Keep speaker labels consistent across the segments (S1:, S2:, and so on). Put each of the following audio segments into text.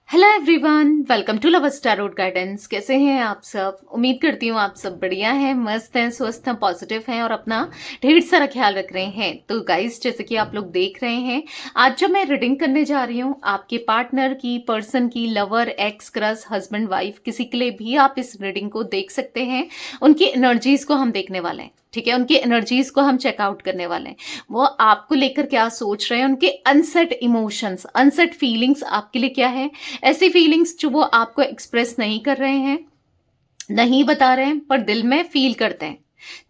S1: Hello everyone, welcome to love star guidance. कैसे हैं आप सब? उम्मीद करती हूँ आप सब बढ़िया हैं, मस्त हैं, स्वस्थ हैं, पॉजिटिव हैं और अपना ढेर सारा ख्याल रख रहे हैं। तो गाइस, जैसे कि आप लोग देख रहे हैं, आज जब मैं रीडिंग करने जा रही हूँ आपके पार्टनर की, पर्सन की, lover, x, crush, husband, wife, किसी के लिए भी आप इस रीडिंग को देख सकते हैं। उनकी एनर्जीज को हम देखने वाले हैं, ठीक है? उनकी एनर्जीज को हम चेकआउट करने वाले हैं। वो आपको लेकर क्या सोच रहे हैं, उनके अनसेट इमोशंस, अनसेट फीलिंग्स आपके लिए क्या है, ऐसी फीलिंग्स जो वो आपको एक्सप्रेस नहीं कर रहे हैं, नहीं बता रहे हैं, पर दिल में फील करते हैं,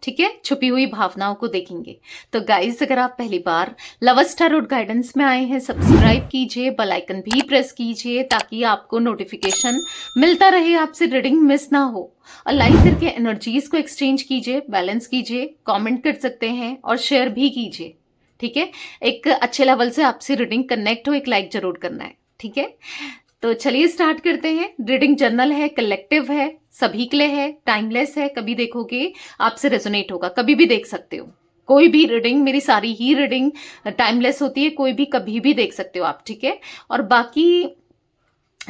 S1: ठीक है? छुपी हुई भावनाओं को देखेंगे। तो गाइस, अगर आप पहली बार लव स्टार गाइडेंस में आए हैं, सब्सक्राइब कीजिए, बेल आइकन भी प्रेस कीजिए ताकि आपको नोटिफिकेशन मिलता रहे, आपसे रीडिंग मिस ना हो। और लाइक करके एनर्जीज को एक्सचेंज कीजिए, बैलेंस कीजिए, कमेंट कर सकते हैं और शेयर भी कीजिए, ठीक है? एक अच्छे लेवल से आपसे रीडिंग कनेक्ट हो, एक लाइक जरूर करना है, ठीक है? तो चलिए स्टार्ट करते हैं। रीडिंग जर्नल है, कलेक्टिव है, सभी के लिए है, टाइमलेस है। कभी देखोगे आपसे रेजोनेट होगा, कभी भी देख सकते हो। कोई भी रीडिंग, मेरी सारी ही रीडिंग टाइमलेस होती है, कोई भी कभी भी देख सकते हो आप, ठीक है? और बाकी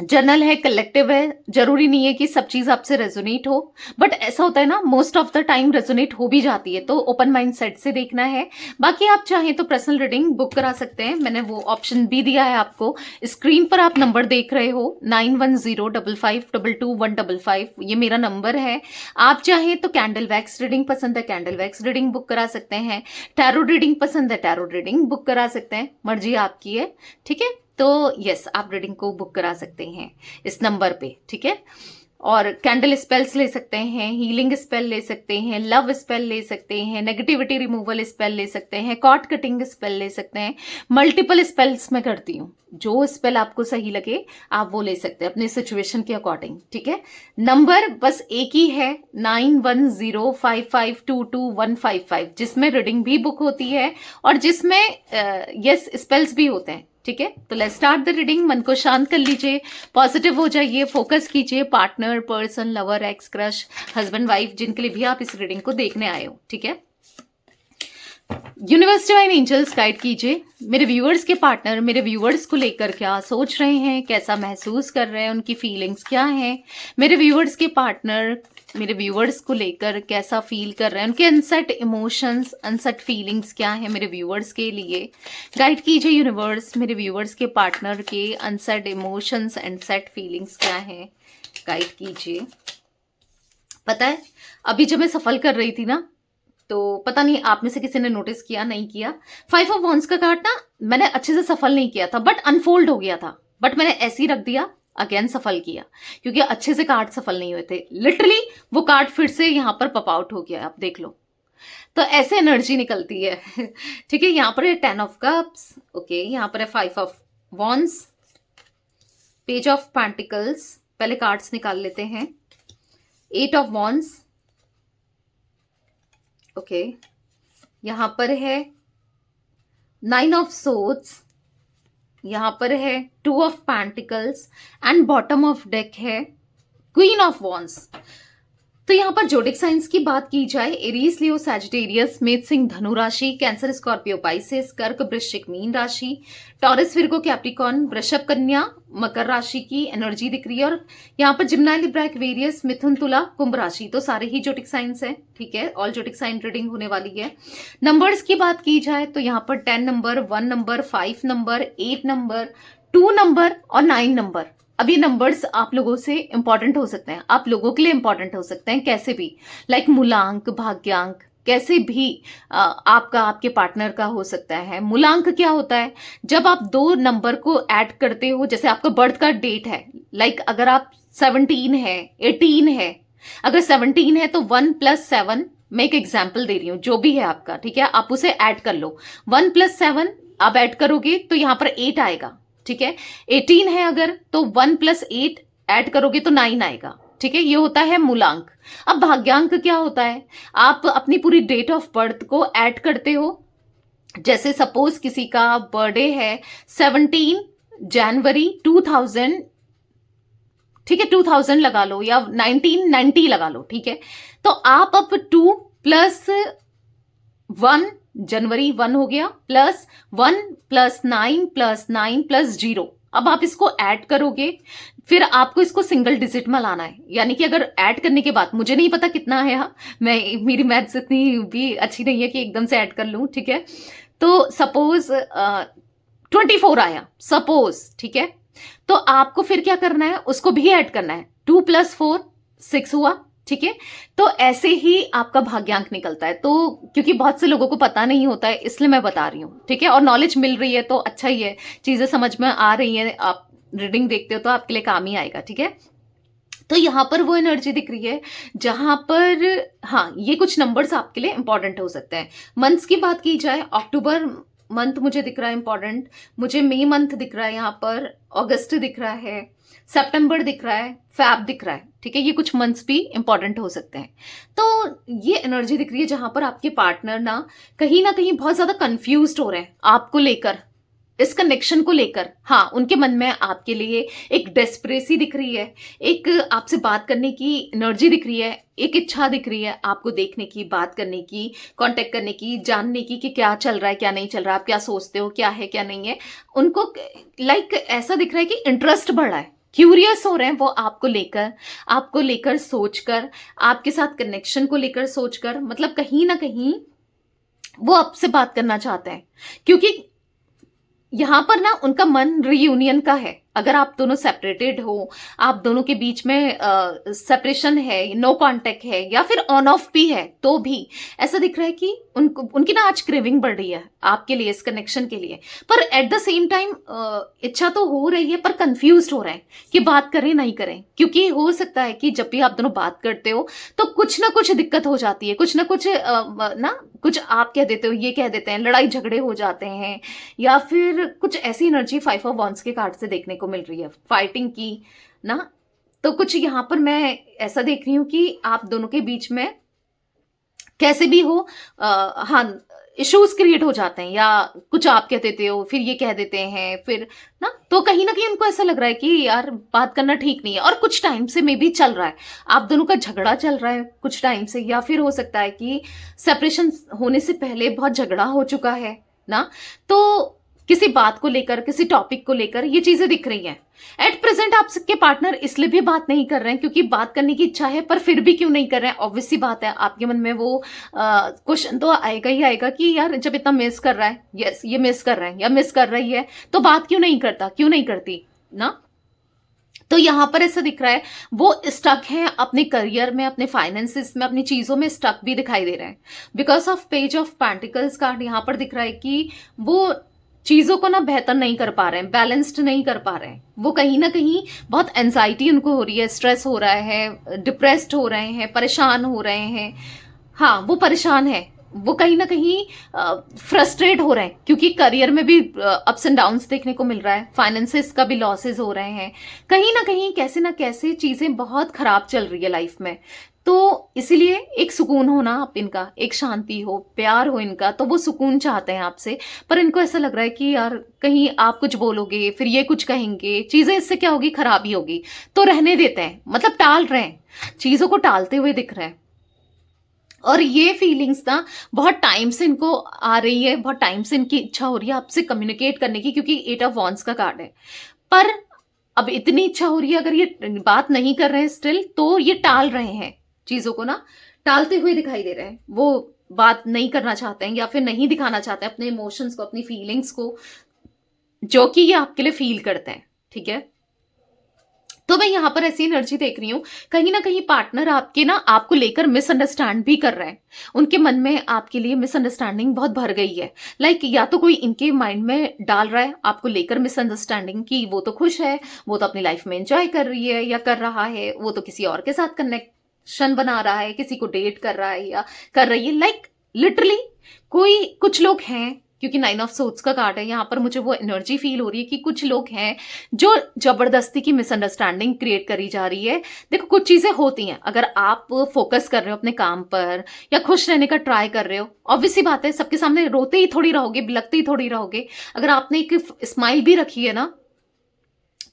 S1: जर्नल है, कलेक्टिव है, जरूरी नहीं है कि सब चीज आपसे रेजोनेट हो, बट ऐसा होता है ना, most of the time resonate हो भी जाती है, तो ओपन माइंड सेट से देखना है। बाकी आप चाहें तो पर्सनल रीडिंग बुक करा सकते हैं, मैंने वो ऑप्शन भी दिया है आपको। स्क्रीन पर आप नंबर देख रहे हो 9105522155, ये मेरा नंबर है। आप चाहें तो कैंडल वैक्स रीडिंग पसंद है, कैंडल वैक्स रीडिंग बुक करा सकते हैं। टैरो रीडिंग पसंद है, टैरो रीडिंग बुक करा सकते हैं, मर्जी आपकी है, ठीक है? तो यस, आप रीडिंग को बुक करा सकते हैं इस नंबर पे, ठीक है? और कैंडल स्पेल्स ले सकते हैं, हीलिंग स्पेल ले सकते हैं, लव स्पेल ले सकते हैं, नेगेटिविटी रिमूवल स्पेल ले सकते हैं, कॉर्ड कटिंग स्पेल ले सकते हैं। मल्टीपल स्पेल्स मैं करती हूँ, जो स्पेल आपको सही लगे आप वो ले सकते हैं अपने सिचुएशन के अकॉर्डिंग, ठीक है? नंबर बस एक ही है, 9105522155, जिसमें रीडिंग भी बुक होती है और जिसमें यस स्पेल्स भी होते हैं, ठीक है? तो लेट्स स्टार्ट द रीडिंग। मन को शांत कर लीजिए, पॉजिटिव हो जाइए, फोकस कीजिए। Partner, person, lover, x, crush, husband, wife, जिनके लिए भी आप इस रीडिंग को देखने आए हो, ठीक है? यूनिवर्स, डिवाइन एंजल्स गाइड कीजिए मेरे व्यूअर्स के पार्टनर, मेरे व्यूअर्स को लेकर क्या सोच रहे हैं, कैसा महसूस कर रहे हैं, उनकी फीलिंग्स क्या हैं। मेरे व्यूअर्स के पार्टनर मेरे व्यूअर्स को लेकर कैसा फील कर रहे हैं, उनके अनसेट इमोशंस, अनसेट फीलिंग्स क्या है मेरे व्यूअर्स के लिए। गाइड कीजिए यूनिवर्स, मेरे व्यूअर्स के पार्टनर के अनसेट इमोशंस, अनसेट फीलिंग्स क्या है, गाइड कीजिए। पता है, अभी जब मैं सफल कर रही थी ना, तो पता नहीं आप में से किसी ने नोटिस किया नहीं किया, 5 ऑफ वॉन्ड्स का कार्ड ना मैंने अच्छे से सफल नहीं किया था, बट अनफोल्ड हो गया था, बट मैंने ऐसे ही रख दिया, अगेन सफल किया, क्योंकि अच्छे से कार्ड सफल नहीं हुए थे। लिटरली वो कार्ड फिर से यहाँ पर पॉप आउट हो गया, आप देख लो। तो ऐसे एनर्जी निकलती है ठीक है? यहाँ पर है 10 ऑफ कप्स, ओके, यहाँ पर है 5 of wands, page of pentacles, पहले कार्ड्स निकाल लेते हैं, 8 ऑफ वॉन्ड्स, ओके, यहां पर है 9 ऑफ सोर्ड्स, यहां पर है 2 of pentacles and bottom of deck है क्वीन ऑफ वॉन्ड्स। तो यहाँ पर जोडिक साइंस की बात की जाए, एरीज, लियो, सैजिटेरियस, मेष, सिंह, धनु राशि, कैंसर, स्कॉर्पियो, पाइसेस, कर्क, वृश्चिक, मीन राशि, टॉरस, विर्गो, कैप्रिकॉर्न, वृषभ, कन्या, मकर राशि की एनर्जी दिख रही है। और यहाँ पर जिम्नाई, लिब्रा, एक्वेरियस, मिथुन, तुला, कुंभ राशि, तो सारे ही जोडिक साइंस है, ठीक है? ऑल जोडिक साइन रीडिंग होने वाली है। नंबर्स की बात की जाए तो यहाँ पर 10 number, 1 number, 5 number, 8 number, 2 number और 9 नंबर। अब ये नंबर्स आप लोगों से इंपॉर्टेंट हो सकते हैं, आप लोगों के लिए इंपॉर्टेंट हो सकते हैं, कैसे भी, लाइक मूलांक, भाग्यांक, कैसे भी आपका, आपके पार्टनर का हो सकता है। मूलांक क्या होता है? जब आप 2 नंबर को ऐड करते हो, जैसे आपका बर्थ का डेट है, लाइक अगर आप 17 है, 18 है, अगर 17 है तो 1 + 7, मैं एक एग्जाम्पल दे रही हूं, जो भी है आपका, ठीक है? आप उसे ऐड कर लो, 1 + 7 आप ऐड करोगे तो यहां पर 8 आएगा, ठीक है? 18 है अगर, तो 1 + 8 ऐड करोगे तो 9 आएगा, ठीक है? ये होता है मूलांक। अब भाग्यांक क्या होता है? आप अपनी पूरी डेट ऑफ बर्थ को ऐड करते हो, जैसे सपोज किसी का बर्थडे है 17 जनवरी 2000, ठीक है, 2000 लगा लो या 1990 लगा लो, ठीक है? तो आप अब 2 + 1, जनवरी 1 हो गया, +1 + 9 + 9 + 0, अब आप इसको ऐड करोगे, फिर आपको इसको सिंगल डिजिट में लाना है, यानी कि अगर ऐड करने के बाद, मुझे नहीं पता कितना है, हाँ मेरी मैथ्स इतनी भी अच्छी नहीं है कि एकदम से ऐड कर लूं, ठीक है। तो सपोज 24 आया सपोज, ठीक है। तो आपको फिर क्या करना है, उसको भी ऐड करना है, 2 + 4 6 हुआ, ठीक है। तो ऐसे ही आपका भाग्यांक निकलता है। तो क्योंकि बहुत से लोगों को पता नहीं होता है, इसलिए मैं बता रही हूँ, ठीक है। और नॉलेज मिल रही है तो अच्छा ही है, चीजें समझ में आ रही हैं, आप रीडिंग देखते हो तो आपके लिए काम ही आएगा, ठीक है। तो यहां पर वो एनर्जी दिख रही है जहां पर, हाँ ये कुछ नंबर्स आपके लिए इंपॉर्टेंट हो सकते हैं। मंथ्स की बात की जाए, अक्टूबर मंथ मुझे दिख रहा है इंपॉर्टेंट, मुझे मई मंथ दिख रहा है, यहाँ पर अगस्त दिख रहा है, सितंबर दिख रहा है, फैब दिख रहा है, ठीक है। ये कुछ मंथ्स भी इंपॉर्टेंट हो सकते हैं। तो ये एनर्जी दिख रही है जहां पर आपके पार्टनर ना कहीं बहुत ज्यादा कंफ्यूज्ड हो रहे हैं आपको लेकर, इस कनेक्शन को लेकर। हाँ, उनके मन में आपके लिए एक डेस्परेसी दिख रही है, एक आपसे बात करने की एनर्जी दिख रही है, एक इच्छा दिख रही है आपको देखने की, बात करने की, कांटेक्ट करने की, जानने की कि क्या चल रहा है क्या नहीं चल रहा है, आप क्या सोचते हो, क्या है क्या नहीं है। उनको लाइक ऐसा दिख रहा है कि इंटरेस्ट बढ़ रहा है, क्यूरियस हो रहे हैं वो आपको लेकर सोचकर, आपके साथ कनेक्शन को लेकर सोचकर, मतलब कहीं ना कहीं वो आपसे बात करना चाहते हैं। क्योंकि यहां पर ना उनका मन रीयूनियन का है। अगर आप दोनों सेपरेटेड हो, आप दोनों के बीच में सेपरेशन है, नो कांटेक्ट है, या फिर ऑन ऑफ भी है, तो भी ऐसा दिख रहा है कि उनकी ना आज क्रेविंग बढ़ रही है आपके लिए, इस कनेक्शन के लिए। पर एट द सेम टाइम इच्छा तो हो रही है, पर कंफ्यूज हो रहे हैं कि बात करें नहीं करें। क्योंकि हो सकता है कि जब भी आप दोनों बात करते हो तो कुछ ना कुछ दिक्कत हो जाती है, कुछ ना कुछ कुछ आप कह देते हो, ये कह देते हैं, लड़ाई झगड़े हो जाते हैं, या फिर कुछ ऐसी एनर्जी 5 ऑफ वॉन्ड्स के कार्ड से देखने को मिल रही है, फाइटिंग की ना। तो कुछ यहां पर मैं ऐसा देख रही हूं कि आप दोनों के बीच में कैसे भी हो हाँ इश्यूज क्रिएट हो जाते हैं, या कुछ आप कह देते हो, फिर ये कह देते हैं, फिर ना कहीं उनको ऐसा लग रहा है कि यार बात करना ठीक नहीं है। और कुछ टाइम से मे बी चल रहा है, आप दोनों का झगड़ा चल रहा है कुछ टाइम से, या फिर हो सकता है कि सेपरेशन होने से पहले बहुत झगड़ा हो चुका है ना। तो किसी बात को लेकर, किसी टॉपिक को लेकर ये चीजें दिख रही हैं। एट प्रेजेंट आपके पार्टनर इसलिए भी बात नहीं कर रहे हैं क्योंकि बात करने की इच्छा है, पर फिर भी क्यों नहीं कर रहे हैं, ऑब्वियस सी बात है आपके मन में वो क्वेश्चन तो आएगा ही आएगा कि यार जब इतना मिस कर रहा है, यस ये मिस कर रहा है या मिस कर रही है, तो बात क्यों नहीं करता, क्यों नहीं करती ना। तो यहां पर ऐसा दिख रहा है वो स्टक है अपने करियर में, अपने फाइनेंसिस में, अपनी चीजों में स्टक भी दिखाई दे रहे हैं। Because of page of pentacles card यहां पर दिख रहा है कि वो चीजों को ना बेहतर नहीं कर पा रहे हैं, बैलेंस्ड नहीं कर पा रहे हैं। वो कहीं ना कहीं बहुत एंजाइटी उनको हो रही है, स्ट्रेस हो रहा है, डिप्रेस्ड हो रहे हैं, परेशान हो रहे हैं। हाँ वो परेशान है, वो कहीं ना कहीं फ्रस्ट्रेट हो रहे हैं क्योंकि करियर में भी अप्स एंड डाउन्स देखने को मिल रहा है, फाइनेंसेस का भी लॉसेस हो रहे हैं, कहीं ना कहीं कैसे ना कैसे चीजें बहुत खराब चल रही है लाइफ में। तो इसीलिए एक सुकून होना आप इनका, एक शांति हो, प्यार हो इनका, तो वो सुकून चाहते हैं आपसे। पर इनको ऐसा लग रहा है कि यार कहीं आप कुछ बोलोगे, फिर ये कुछ कहेंगे, चीजें इससे क्या होगी, खराबी होगी, तो रहने देते हैं, मतलब टाल रहे हैं, चीजों को टालते हुए दिख रहे हैं। और ये फीलिंग्स ना बहुत टाइम से इनको आ रही है, बहुत टाइम से इनकी इच्छा हो रही है आपसे कम्युनिकेट करने की, क्योंकि 8 ऑफ वॉन्ड्स का कार्ड है। पर अब इतनी इच्छा हो रही है, अगर ये बात नहीं कर रहे हैं स्टिल, तो ये टाल रहे हैं चीजों को ना, टालते हुए दिखाई दे रहे हैं। वो बात नहीं करना चाहते हैं या फिर नहीं दिखाना चाहते हैं अपने इमोशंस को, अपनी फीलिंग्स को, जो कि ये आपके लिए फील करते हैं, ठीक है। तो मैं यहां पर ऐसी एनर्जी देख रही हूं, कहीं ना कहीं पार्टनर आपके ना आपको लेकर मिसअंडरस्टैंड भी कर रहे हैं। उनके मन में आपके लिए मिसअंडरस्टैंडिंग बहुत भर गई है। लाइक या तो कोई इनके माइंड में डाल रहा है आपको लेकर मिसअंडरस्टैंडिंग कि वो तो खुश है, वो तो अपनी लाइफ में एंजॉय कर रही है या कर रहा है, वो तो किसी और के साथ कनेक्शन बना रहा है, किसी को डेट कर रहा है या कर रही है। लाइक लिटरली कोई कुछ लोग हैं, क्योंकि 9 ऑफ सोर्ड्स का कार्ड है यहाँ पर, मुझे वो एनर्जी फील हो रही है कि कुछ लोग हैं जो जबरदस्ती की मिसअंडरस्टैंडिंग क्रिएट करी जा रही है। देखो कुछ चीजें होती हैं, अगर आप फोकस कर रहे हो अपने काम पर या खुश रहने का ट्राई कर रहे हो, ऑब्वियस सी बात है सबके सामने रोते ही थोड़ी रहोगे, बिलकते ही थोड़ी रहोगे। अगर आपने एक स्माइल भी रखी है ना,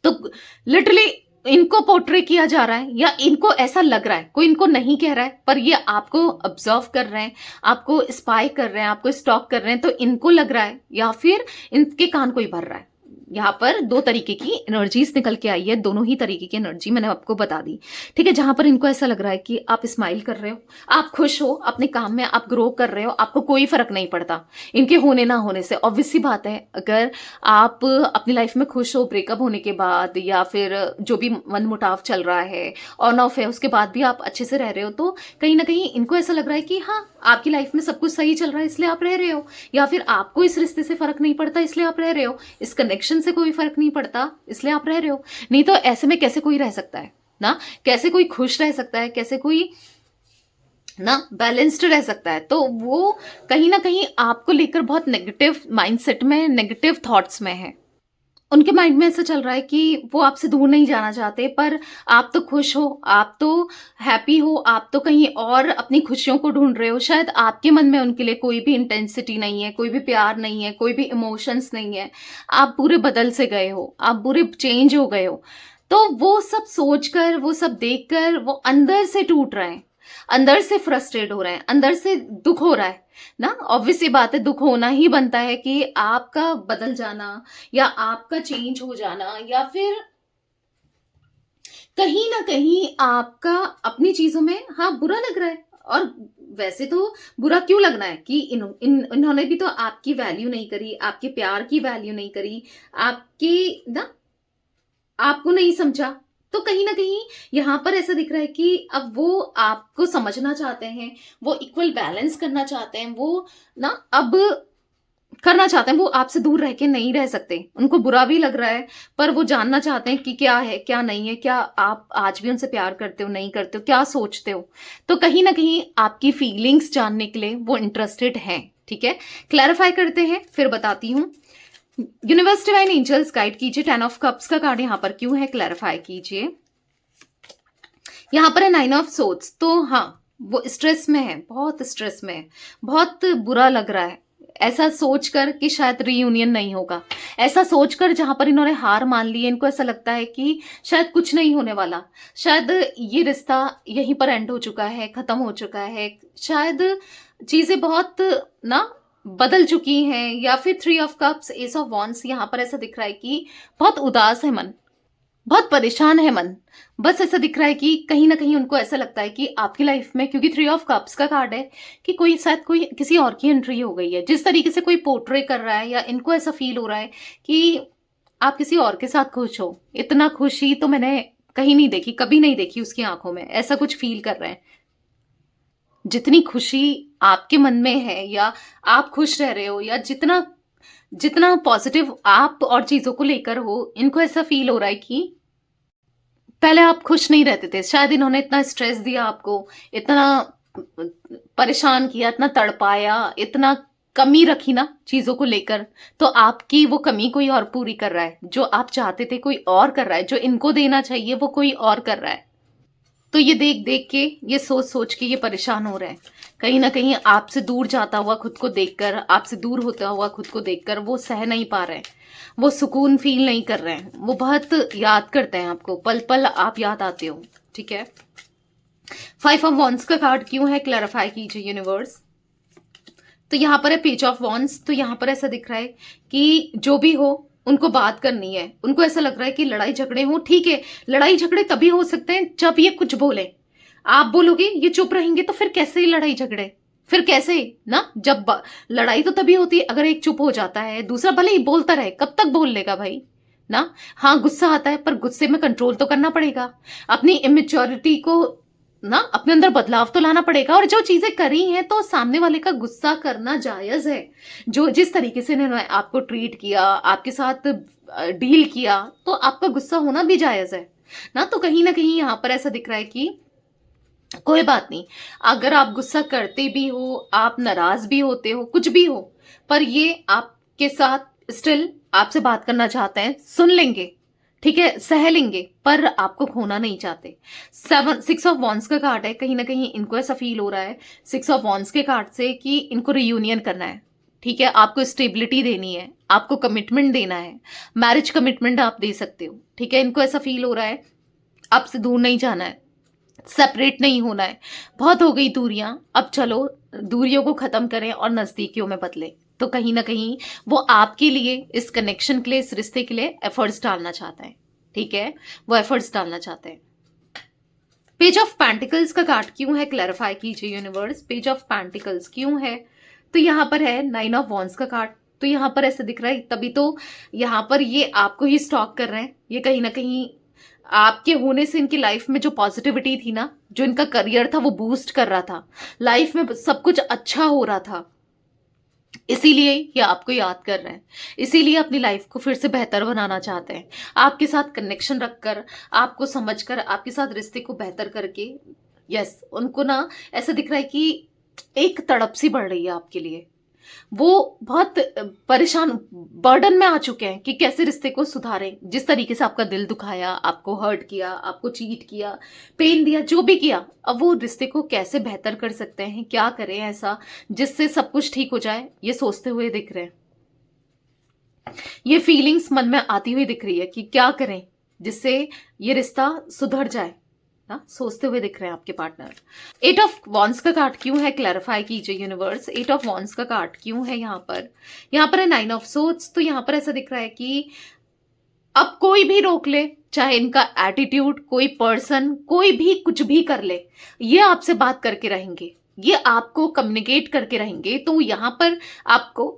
S1: तो लिटरली इनको पोर्ट्रे किया जा रहा है या इनको ऐसा लग रहा है, कोई इनको नहीं कह रहा है, पर ये आपको ऑब्जर्व कर रहे हैं, आपको स्पाई कर रहे हैं, आपको स्टॉक कर रहे हैं, तो इनको लग रहा है या फिर इनके कान कोई भर रहा है। यहाँ पर दो तरीके की एनर्जीज निकल के आई है, दोनों ही तरीके की एनर्जी मैंने आपको बता दी। ठीक है, जहां पर इनको ऐसा लग रहा है कि आप स्माइल कर रहे हो, आप खुश हो अपने काम में, आप ग्रो कर रहे हो, आपको कोई फर्क नहीं पड़ता इनके होने ना होने से। ऑब्वियस सी बात है, अगर आप अपनी लाइफ में खुश हो ब्रेकअप होने के बाद, या फिर जो भी मनमुटाव चल रहा है, ऑन ऑफ है, उसके बाद भी आप अच्छे से रह रहे हो, तो कहीं ना कहीं इनको ऐसा लग रहा है कि हाँ, आपकी लाइफ में सब कुछ सही चल रहा है इसलिए आप रह रहे हो, या फिर आपको इस रिश्ते से फर्क नहीं पड़ता इसलिए आप रह रहे हो, इस कनेक्शन से कोई फर्क नहीं पड़ता इसलिए आप रह रहे हो। नहीं तो ऐसे में कैसे कोई रह सकता है ना, कैसे कोई खुश रह सकता है, कैसे कोई ना बैलेंस्ड रह सकता है। तो वो कहीं ना कहीं आपको लेकर बहुत नेगेटिव माइंडसेट में, नेगेटिव थॉट्स में है। उनके माइंड में ऐसा चल रहा है कि वो आपसे दूर नहीं जाना चाहते, पर आप तो खुश हो, आप तो हैप्पी हो, आप तो कहीं और अपनी खुशियों को ढूंढ रहे हो। शायद आपके मन में उनके लिए कोई भी इंटेंसिटी नहीं है, कोई भी प्यार नहीं है, कोई भी इमोशंस नहीं है। आप पूरे बदल से गए हो, आप पूरे चेंज हो गए हो। तो वो सब सोचकर, वो सब देखकर वो अंदर से टूट रहे हैं, अंदर से फ्रस्ट्रेट हो रहे हैं, अंदर से दुख हो रहा है ना। ऑब्वियस सी बात है, दुख होना ही बनता है कि आपका बदल जाना, या आपका चेंज हो जाना, या फिर कहीं ना कहीं आपका अपनी चीजों में हाँ बुरा लग रहा है। और वैसे तो बुरा क्यों लगना है कि इन्होंने भी तो आपकी वैल्यू नहीं करी, आपके प्यार की वैल्यू नहीं करी, आपकी ना, आपको नहीं समझा। तो कहीं ना कहीं यहां पर ऐसा दिख रहा है कि अब वो आपको समझना चाहते हैं, वो इक्वल बैलेंस करना चाहते हैं, वो ना अब करना चाहते हैं, वो आपसे दूर रह के नहीं रह सकते। उनको बुरा भी लग रहा है, पर वो जानना चाहते हैं कि क्या है क्या नहीं है, क्या आप आज भी उनसे प्यार करते हो, नहीं करते हो, क्या सोचते हो। तो कहीं ना कहीं आपकी फीलिंग्स जानने के लिए वो इंटरेस्टेड हैं। ठीक है, क्लैरिफाई करते हैं, फिर बताती हूँ। यूनिवर्स डिवाइन एंजल्स गाइड कीजिए, 10 ऑफ कप्स का कार्ड यहाँ पर क्यों है, क्लैरिफाई कीजिए। यहाँ पर है 9 ऑफ सोर्ड्स। तो हाँ, वो स्ट्रेस में है, बहुत स्ट्रेस में है, बहुत बुरा लग रहा है ऐसा सोचकर कि शायद रीयूनियन नहीं होगा। ऐसा सोचकर जहां पर इन्होंने हार मान ली है, इनको ऐसा लगता है कि शायद कुछ नहीं होने वाला, शायद ये रिश्ता यहीं पर एंड हो चुका है, खत्म हो चुका है, शायद चीजें बहुत ना बदल चुकी हैं। या फिर 3 of cups, S of wands, यहाँ पर ऐसा दिख रहा है कि बहुत उदास है मन, बहुत परेशान है मन। बस ऐसा दिख रहा है कि कहीं ना कहीं उनको ऐसा लगता है कि आपकी लाइफ में, क्योंकि 3 ऑफ कप्स का कार्ड है, कि कोई शायद कोई किसी और की एंट्री हो गई है। जिस तरीके से कोई पोर्ट्रे कर रहा है, या इनको ऐसा फील हो रहा है कि आप किसी और के साथ खुश हो। इतना खुशी तो मैंने कहीं नहीं देखी, कभी नहीं देखी उसकी आंखों में, ऐसा कुछ फील कर रहे हैं। जितनी खुशी आपके मन में है, या आप खुश रह रहे हो, या जितना जितना पॉजिटिव आप और चीजों को लेकर हो, इनको ऐसा फील हो रहा है कि पहले आप खुश नहीं रहते थे। शायद इन्होंने इतना स्ट्रेस दिया आपको, इतना परेशान किया, इतना तड़पाया, इतना कमी रखी ना चीजों को लेकर, तो आपकी वो कमी कोई और पूरी कर रहा है। जो आप चाहते थे कोई और कर रहा है, जो इनको देना चाहिए वो कोई और कर रहा है। तो ये देख देख के, ये सोच सोच के ये परेशान हो रहे हैं। कहीं ना कहीं आपसे दूर जाता हुआ खुद को देखकर, आपसे दूर होता हुआ खुद को देखकर वो सह नहीं पा रहे हैं, वो सुकून फील नहीं कर रहे हैं, वो बहुत याद करते हैं आपको, पल पल आप याद आते हो। ठीक है, 5 ऑफ वॉन्ड्स का कार्ड क्यों है, क्लैरिफाई कीजिए यूनिवर्स। तो यहाँ पर है पेज ऑफ वॉन्ड्स। तो यहाँ पर ऐसा दिख रहा है कि जो भी हो उनको बात करनी है। उनको ऐसा लग रहा है कि लड़ाई झगड़े हो, ठीक है, लड़ाई झगड़े तभी हो सकते हैं जब ये कुछ बोले। आप बोलोगे, ये चुप रहेंगे, तो फिर कैसे लड़ाई झगड़े, फिर कैसे ना। जब लड़ाई तो तभी होती है अगर एक चुप हो जाता है, दूसरा भले ही बोलता रहे, कब तक बोल लेगा भाई ना। हाँ, गुस्सा आता है, पर गुस्से में कंट्रोल तो करना पड़ेगा। अपनी इमेच्योरिटी को ना, अपने अंदर बदलाव तो लाना पड़ेगा। और जो चीजें करी हैं, तो सामने वाले का गुस्सा करना जायज है। जो जिस तरीके से इन्होंने आपको ट्रीट किया, आपके साथ डील किया, तो आपका गुस्सा होना भी जायज है ना। तो कहीं ना कहीं यहाँ पर ऐसा दिख रहा है कि कोई बात नहीं, अगर आप गुस्सा करते भी हो, आप नाराज भी होते हो, कुछ भी हो, पर ये आपके साथ स्टिल आपसे बात करना चाहते हैं, सुन लेंगे, ठीक है, सह लेंगे, पर आपको खोना नहीं चाहते। 6 ऑफ वॉन्ड्स का कार्ड है। कहीं ना कहीं इनको ऐसा फील हो रहा है 6 ऑफ वॉन्ड्स के कार्ड से कि इनको रियूनियन करना है। ठीक है, आपको स्टेबिलिटी देनी है, आपको कमिटमेंट देना है, मैरिज कमिटमेंट आप दे सकते हो। ठीक है, इनको ऐसा फील हो रहा है आपसे दूर नहीं जाना है, सेपरेट नहीं होना है। बहुत हो गई दूरियां, अब चलो दूरियों को खत्म करें और नजदीकियों में बदले। तो कहीं ना कहीं वो आपके लिए, इस कनेक्शन के लिए, इस रिश्ते के लिए एफर्ट्स डालना चाहता है, ठीक है, वो एफर्ट्स डालना चाहते हैं। पेज ऑफ पैंटिकल्स का कार्ड क्यों है, क्लैरिफाई कीजिए यूनिवर्स, पेज ऑफ पैंटिकल्स क्यों है। तो यहाँ पर है नाइन ऑफ वॉन्ड्स का कार्ड, तो यहाँ पर ऐसे दिख रहा है, तभी तो यहाँ पर ये आपको ही स्टॉक कर रहे हैं। ये कहीं ना कहीं आपके होने से इनकी लाइफ में जो पॉजिटिविटी थी ना, जो इनका करियर था वो बूस्ट कर रहा था, लाइफ में सब कुछ अच्छा हो रहा था, इसीलिए ये आपको याद कर रहे हैं, इसीलिए अपनी लाइफ को फिर से बेहतर बनाना चाहते हैं, आपके साथ कनेक्शन रखकर, आपको समझकर, आपके साथ रिश्ते को बेहतर करके। यस, उनको ना ऐसा दिख रहा है कि एक तड़प सी बढ़ रही है आपके लिए। वो बहुत परेशान, बर्डन में आ चुके हैं कि कैसे रिश्ते को सुधारें। जिस तरीके से आपका दिल दुखाया, आपको हर्ट किया, आपको चीट किया, पेन दिया, जो भी किया, अब वो रिश्ते को कैसे बेहतर कर सकते हैं, क्या करें ऐसा जिससे सब कुछ ठीक हो जाए, ये सोचते हुए दिख रहे हैं। ये फीलिंग्स मन में आती हुई दिख रही है कि क्या करें जिससे ये रिश्ता सुधर जाए ना, सोचते हुए दिख रहे हैं आपके पार्टनर। एट ऑफ वॉन्ड्स का कार्ड क्यों है, क्लैरिफाई कीजिए यूनिवर्स, एट ऑफ वॉन्ड्स का कार्ड क्यों है यहाँ पर। यहाँ पर है नाइन ऑफ सोर्ड्स, तो यहाँ पर ऐसा दिख रहा है कि अब कोई भी रोक ले, चाहे इनका एटीट्यूड, कोई पर्सन, कोई भी कुछ भी कर ले, ये आपसे बात करके रहेंगे, ये आपको कम्युनिकेट करके रहेंगे। तो यहाँ पर आपको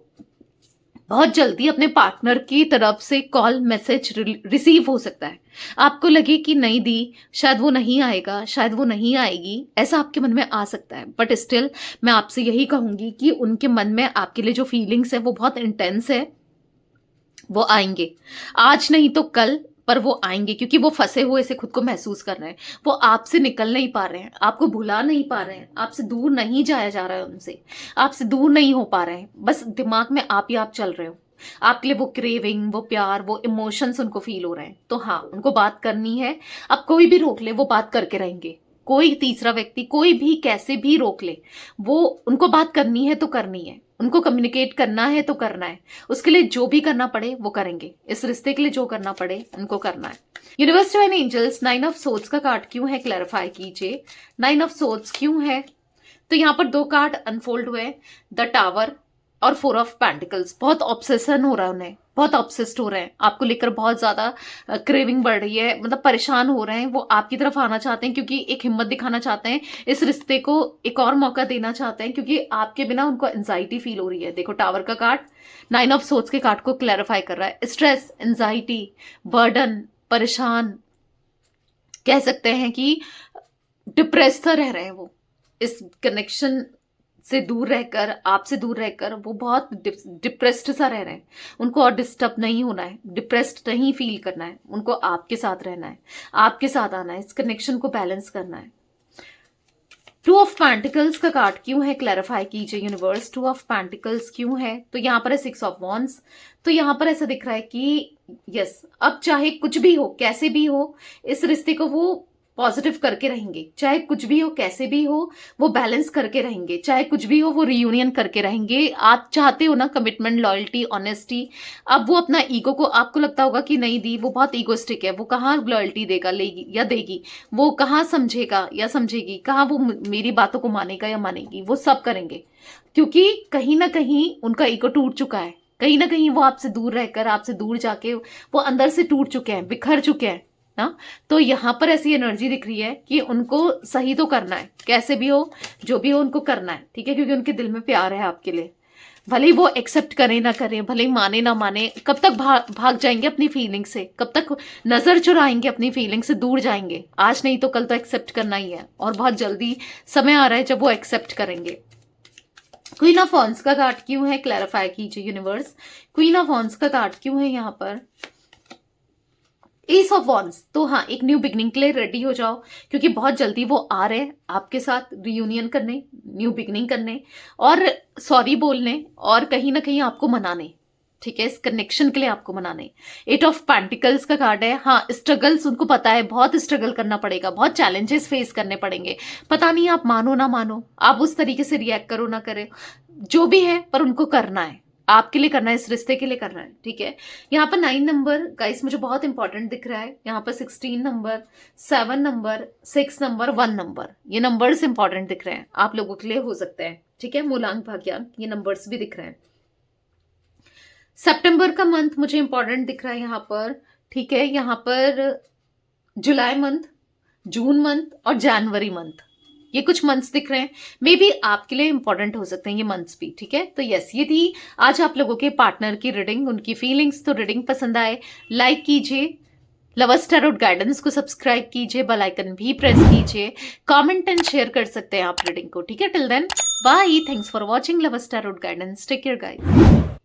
S1: बहुत जल्दी अपने पार्टनर की तरफ से कॉल मैसेज रिसीव हो सकता है। आपको लगे कि नहीं दी, शायद वो नहीं आएगा, शायद वो नहीं आएगी, ऐसा आपके मन में आ सकता है, बट स्टिल मैं आपसे यही कहूंगी कि उनके मन में आपके लिए जो फीलिंग्स है वो बहुत इंटेंस है। वो आएंगे, आज नहीं तो कल, पर वो आएंगे, क्योंकि वो फंसे हुए से खुद को महसूस कर रहे हैं। वो आपसे निकल नहीं पा रहे हैं, आपको भुला नहीं पा रहे हैं, आपसे दूर नहीं जाया जा रहा है उनसे, आपसे दूर नहीं हो पा रहे हैं, बस दिमाग में आप ही आप चल रहे हो। आपके लिए वो क्रेविंग, वो प्यार, वो इमोशंस उनको फील हो रहे हैं। तो हाँ, उनको बात करनी है। अब कोई भी रोक ले, वो बात करके रहेंगे। कोई तीसरा व्यक्ति, कोई भी कैसे भी रोक ले, वो उनको बात करनी है तो करनी है, उनको कम्युनिकेट करना है तो करना है। उसके लिए जो भी करना पड़े वो करेंगे, इस रिश्ते के लिए जो करना पड़े उनको करना है। Universe divine angels, nine of swords का कार्ड क्यों है, क्लैरिफाई कीजिए, नाइन ऑफ सोर्ड्स क्यों है। तो यहाँ पर दो कार्ड अनफोल्ड हुए, द टावर और फोर ऑफ पेंटिकल्स। बहुत ऑब्सेशन हो रहा है उन्हें, बहुत ऑब्सेस्ड हो रहे हैं, आपको लेकर बहुत ज्यादा क्रेविंग बढ़ रही है, मतलब परेशान हो रहे हैं। वो आपकी तरफ आना चाहते हैं क्योंकि एक हिम्मत दिखाना चाहते हैं, इस रिश्ते को एक और मौका देना चाहते हैं, क्योंकि आपके बिना उनको एंजाइटी फील हो रही है। देखो, टावर का कार्ड नाइन ऑफ सोर्ड्स के कार्ड को क्लैरिफाई कर रहा है। स्ट्रेस, एंजाइटी, बर्डन, परेशान, कह सकते हैं कि डिप्रेस रह रहे हैं वो, इस कनेक्शन से दूर रहकर, आपसे दूर रहकर वो बहुत डिप्रेस्ड सा रह रहे हैं। उनको और डिस्टर्ब नहीं होना है, डिप्रेस्ड नहीं फील करना है, उनको आपके साथ रहना है, आपके साथ आना है, इस कनेक्शन को बैलेंस करना है। टू ऑफ पैंटिकल्स का कार्ड क्यों है, क्लैरिफाई कीजिए यूनिवर्स, टू ऑफ पैंटिकल्स क्यों है। तो यहाँ पर है सिक्स ऑफ वॉन्ड्स, तो यहाँ पर ऐसा दिख रहा है कि यस, अब चाहे कुछ भी हो, कैसे भी हो, इस रिश्ते को वो पॉजिटिव करके रहेंगे, चाहे कुछ भी हो, कैसे भी हो, वो बैलेंस करके रहेंगे, चाहे कुछ भी हो, वो रियूनियन करके रहेंगे। आप चाहते हो ना कमिटमेंट, लॉयल्टी, ऑनेस्टी। अब वो अपना ईगो को, आपको लगता होगा कि नहीं दी, वो बहुत ईगोस्टिक है, वो कहाँ लॉयल्टी देगा, लेगी या देगी, वो कहाँ समझेगा या समझेगी, कहाँ वो मेरी बातों को मानेगा या मानेगी, वो सब करेंगे, क्योंकि कहीं ना कहीं उनका ईगो टूट चुका है, कहीं ना कहीं वो आपसे दूर रहकर, आपसे दूर जाके वो अंदर से टूट चुके हैं, बिखर चुके हैं ना। तो यहाँ पर ऐसी एनर्जी दिख रही है कि उनको सही तो करना है, कैसे भी हो, जो भी हो, उनको करना है, ठीक है, क्योंकि उनके दिल में प्यार है आपके लिए। भले ही वो एक्सेप्ट करें ना करें, भले ही माने ना माने, कब तक भाग जाएंगे अपनी फीलिंग से, कब तक नजर चुराएंगे अपनी फीलिंग से, दूर जाएंगे। आज नहीं तो कल तो एक्सेप्ट करना ही है, और बहुत जल्दी समय आ रहा है जब वो एक्सेप्ट करेंगे। क्वीन ऑफ वॉन्ड्स का कार्ड क्यों है, क्लैरिफाई कीजिए यूनिवर्स, क्वीन ऑफ वॉन्ड्स का कार्ड क्यों है यहाँ पर। एस ऑफ वॉन्ड्स, तो हाँ, एक न्यू बिगनिंग के लिए रेडी हो जाओ, क्योंकि बहुत जल्दी वो आ रहे हैं आपके साथ रियूनियन करने, न्यू बिगनिंग करने, और सॉरी बोलने, और कहीं ना कहीं आपको मनाने, ठीक है, इस कनेक्शन के लिए आपको मनाने। एट ऑफ पेंटिकल्स का कार्ड है। हाँ, स्ट्रगल्स उनको पता है, बहुत स्ट्रगल करना पड़ेगा, बहुत चैलेंजेस फेस करने पड़ेंगे। पता नहीं आप मानो ना मानो, आप उस तरीके से रिएक्ट करो ना करे, जो भी है, पर उनको करना है, आपके लिए करना है, इस रिश्ते के लिए करना है, ठीक है। यहाँ पर 9 नंबर गाइस मुझे बहुत इंपॉर्टेंट दिख रहा है। यहाँ पर 16 नंबर, 7 नंबर, 6 नंबर, 1 नंबर, ये नंबर्स इंपॉर्टेंट दिख रहे हैं आप लोगों के लिए, हो सकते हैं, ठीक है। मूलांक भाग्यांक, ये नंबर्स भी दिख रहे हैं। सितंबर का मंथ मुझे इंपॉर्टेंट दिख रहा है यहाँ पर, ठीक है। यहाँ पर जुलाई मंथ, जून मंथ और जनवरी मंथ, ये कुछ मंथ्स दिख रहे हैं। मे बी आपके लिए इंपॉर्टेंट हो सकते हैं ये मंथ्स भी, ठीक है। तो यस, ये थी आज आप लोगों के पार्टनर की रीडिंग, उनकी फीलिंग्स। तो रीडिंग पसंद आए लाइक कीजिए, लवर्स टैरोट गाइडेंस को सब्सक्राइब कीजिए, बेल आइकन भी प्रेस कीजिए, कमेंट एंड शेयर कर सकते हैं आप रीडिंग को, ठीक है। Till then bye, thanks for watching lovers tarot guidance, take care guys.